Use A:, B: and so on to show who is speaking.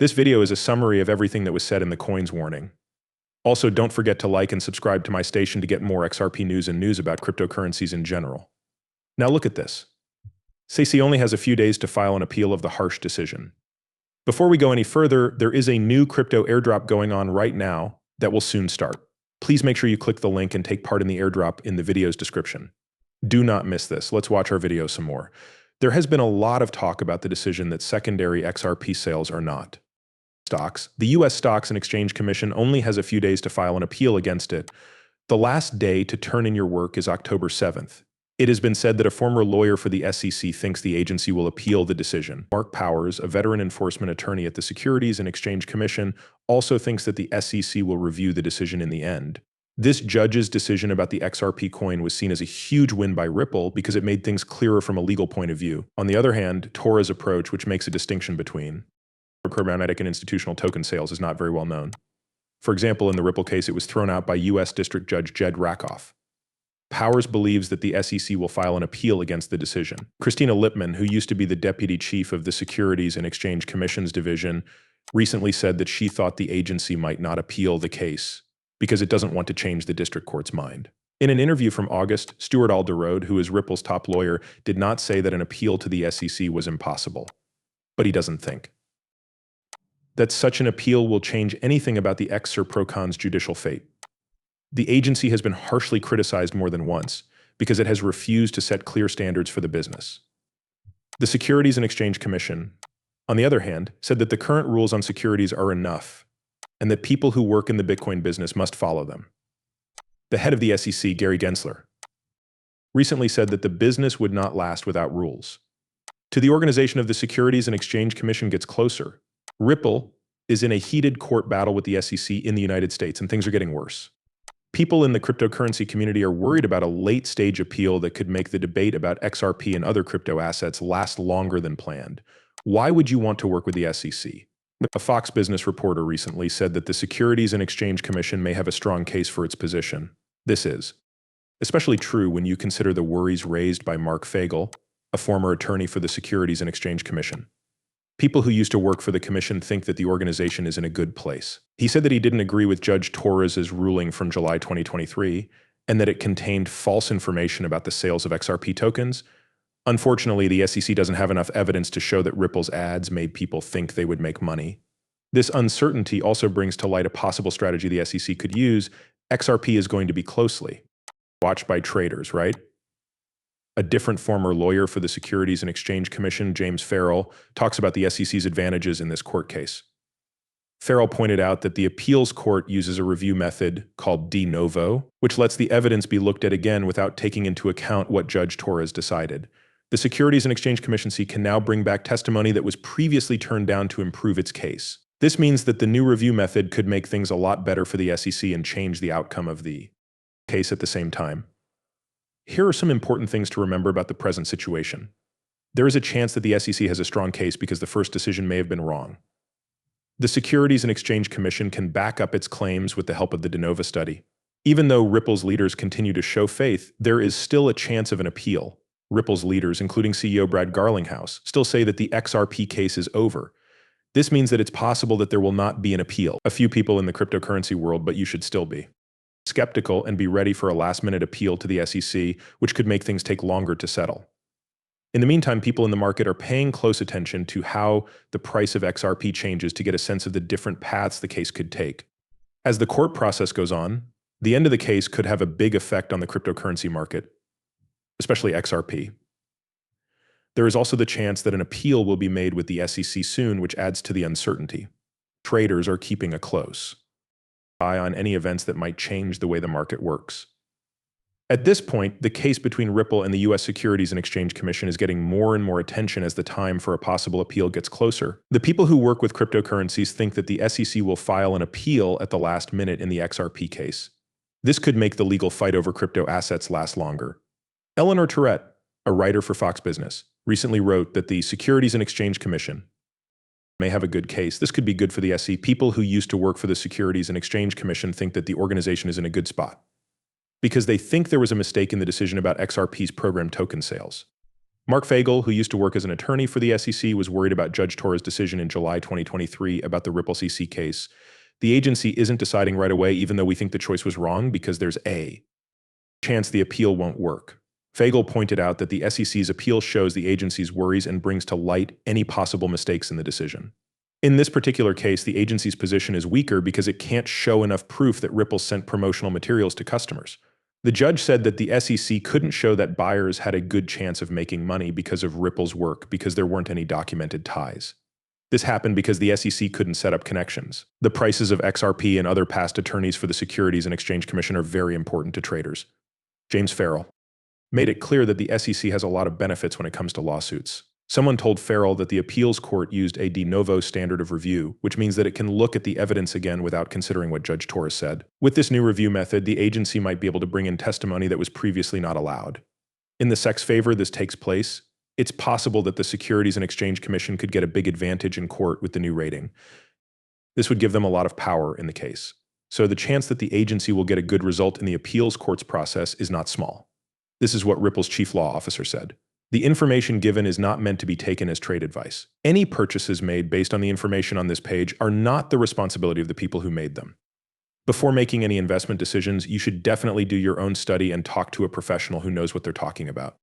A: This video is a summary of everything that was said in the coins warning. Also, don't forget to like and subscribe to my station to get more XRP news and news about cryptocurrencies in general. Now look at this. SEC only has a few days to file an appeal of the harsh decision. Before we go any further, there is a new crypto airdrop going on right now that will soon start. Please make sure you click the link and take part in the airdrop in the video's description. Do not miss this. Let's watch our video some more. There has been a lot of talk about the decision that secondary XRP sales are not stocks. The US Stocks and Exchange Commission only has a few days to file an appeal against it. The last day to turn in your work is October 7th. It has been said that a former lawyer for the SEC thinks the agency will appeal the decision. Mark Powers, a veteran enforcement attorney at the Securities and Exchange Commission, also thinks that the SEC will review the decision in the end. This judge's decision about the XRP coin was seen as a huge win by Ripple because it made things clearer from a legal point of view. On the other hand, Tora's approach, which makes a distinction between programmatic and institutional token sales, is not very well known. For example, in the Ripple case, it was thrown out by U.S. District Judge Jed Rakoff. Powers believes that the SEC will file an appeal against the decision. Christina Lipman, who used to be the deputy chief of the Securities and Exchange Commission's division, recently said that she thought the agency might not appeal the case because it doesn't want to change the district court's mind. In an interview from August, Stuart Alderode, who is Ripple's top lawyer, did not say that an appeal to the SEC was impossible. But he doesn't think that such an appeal will change anything about the xrp+ripple judicial fate. The agency has been harshly criticized more than once because it has refused to set clear standards for the business. The Securities and Exchange Commission, on the other hand, said that the current rules on securities are enough and that people who work in the Bitcoin business must follow them. The head of the SEC, Gary Gensler, recently said that the business would not last without rules. To the organization of the Securities and Exchange Commission gets closer. Ripple is in a heated court battle with the SEC in the United States, and things are getting worse. People in the cryptocurrency community are worried about a late-stage appeal that could make the debate about XRP and other crypto assets last longer than planned. Why would you want to work with the SEC? A Fox Business reporter recently said that the Securities and Exchange Commission may have a strong case for its position. This is especially true when you consider the worries raised by Mark Fagel, a former attorney for the Securities and Exchange Commission. People who used to work for the commission think that the organization is in a good place. He said that he didn't agree with Judge Torres' ruling from July 2023 and that it contained false information about the sales of XRP tokens. Unfortunately, the SEC doesn't have enough evidence to show that Ripple's ads made people think they would make money. This uncertainty also brings to light a possible strategy the SEC could use. XRP is going to be closely watched by traders, right? A different former lawyer for the Securities and Exchange Commission, James Farrell, talks about the SEC's advantages in this court case. Farrell pointed out that the appeals court uses a review method called de novo, which lets the evidence be looked at again without taking into account what Judge Torres decided. The Securities and Exchange Commission can now bring back testimony that was previously turned down to improve its case. This means that the new review method could make things a lot better for the SEC and change the outcome of the case at the same time. Here are some important things to remember about the present situation. There is a chance that the SEC has a strong case because the first decision may have been wrong. The Securities and Exchange Commission can back up its claims with the help of the de novo study. Even though Ripple's leaders continue to show faith, there is still a chance of an appeal. Ripple's leaders, including CEO Brad Garlinghouse, still say that the XRP case is over. This means that it's possible that there will not be an appeal. A few people in the cryptocurrency world, but you should still be skeptical and be ready for a last-minute appeal to the SEC, which could make things take longer to settle. In the meantime, people in the market are paying close attention to how the price of XRP changes to get a sense of the different paths the case could take. As the court process goes on, the end of the case could have a big effect on the cryptocurrency market, especially XRP. There is also the chance that an appeal will be made with the SEC soon, which adds to the uncertainty. Traders are keeping a close eye on any events that might change the way the market works. At this point, the case between Ripple and the U.S. Securities and Exchange Commission is getting more and more attention as the time for a possible appeal gets closer. The people who work with cryptocurrencies think that the SEC will file an appeal at the last minute in the XRP case. This could make the legal fight over crypto assets last longer. Eleanor Tourette, a writer for Fox Business, recently wrote that the Securities and Exchange Commission may have a good case. This could be good for the SEC. People who used to work for the Securities and Exchange Commission think that the organization is in a good spot because they think there was a mistake in the decision about XRP's program token sales. Mark Fagel, who used to work as an attorney for the SEC, was worried about Judge Torres' decision in July 2023 about the Ripple CC case. The agency isn't deciding right away, even though we think the choice was wrong, because there's a chance the appeal won't work. Fagel pointed out that the SEC's appeal shows the agency's worries and brings to light any possible mistakes in the decision. In this particular case, the agency's position is weaker because it can't show enough proof that Ripple sent promotional materials to customers. The judge said that the SEC couldn't show that buyers had a good chance of making money because of Ripple's work because there weren't any documented ties. This happened because the SEC couldn't set up connections. The prices of XRP and other past attorneys for the Securities and Exchange Commission are very important to traders. James Farrell made it clear that the SEC has a lot of benefits when it comes to lawsuits. Someone told Farrell that the appeals court used a de novo standard of review, which means that it can look at the evidence again without considering what Judge Torres said. With this new review method, the agency might be able to bring in testimony that was previously not allowed. In the SEC's favor this takes place, it's possible that the Securities and Exchange Commission could get a big advantage in court with the new rating. This would give them a lot of power in the case. So the chance that the agency will get a good result in the appeals court's process is not small. This is what Ripple's chief law officer said. The information given is not meant to be taken as trade advice. Any purchases made based on the information on this page are not the responsibility of the people who made them. Before making any investment decisions, you should definitely do your own study and talk to a professional who knows what they're talking about.